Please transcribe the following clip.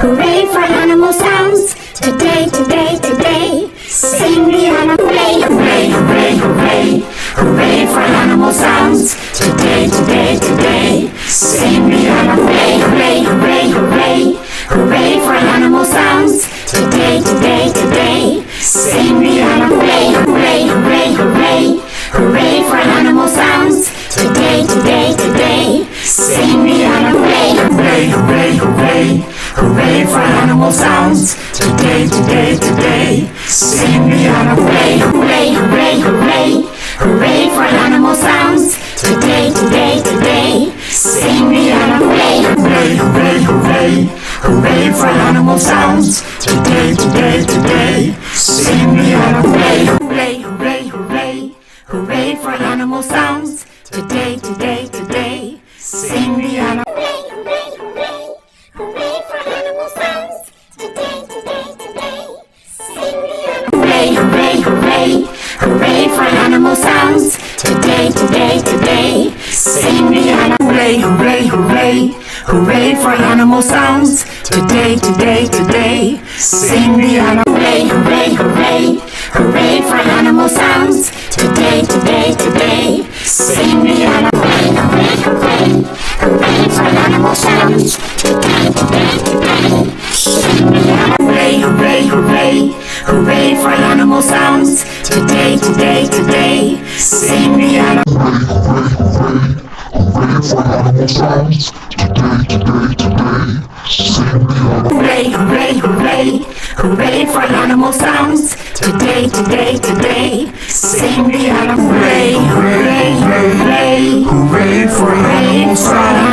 Hooray for animal sounds. Today, today, today. Sing the animal. Hooray, hooray, hooray, hooray. Hooray for animal sounds. Today, today, today. Sing the animal. Hooray, hooray, hooray, hooray. Hooray for animal sounds. Today, today, today. Sing the animal. Hooray, hooray, hooray, hooray. Hooray for animal sounds. Today, today, today. Sing the animal. Hooray, hooray, hooray, hooray. Hooray for animal sounds. Today, today, today. Sing the animal. Hooray, hooray, hooray, hooray. Hooray for animal sounds. Today, today, today. Sing the animal. Hooray, hooray, hooray. Hooray for animal sounds. Today, today, today. Sing the animal. Hooray, hooray, hooray. Hooray for animal sounds. Today, today, today. Sing the animal. Hooray, hooray, hooray. Hooray for animal sounds. Today, today, today. Sing the animal. Hooray, hooray, hooray. Hooray for animal sounds. Today, today, today. Sing the animal. Hooray, hooray, hooray. Hooray for animal sounds. Today, today, today. Sing the animal. Hooray, hooray, hooray. Hooray for animal sounds. Today, today, today. Sing the animal. Hooray, hooray, hooray. Hooray for animal sounds. Today, today, today. Sing the animal. Hooray, hooray, hooray. Hooray for animal sounds. Today, today, today. Sing the animal. Hooray, hooray, hooray. Hooray for animal sounds. Today, today, today. Sing the animal. Hooray, hooray, hooray. Hooray for animal sounds. Today, today, today. Sing the animal. Hooray, hooray, hooray. Hooray for animal sounds.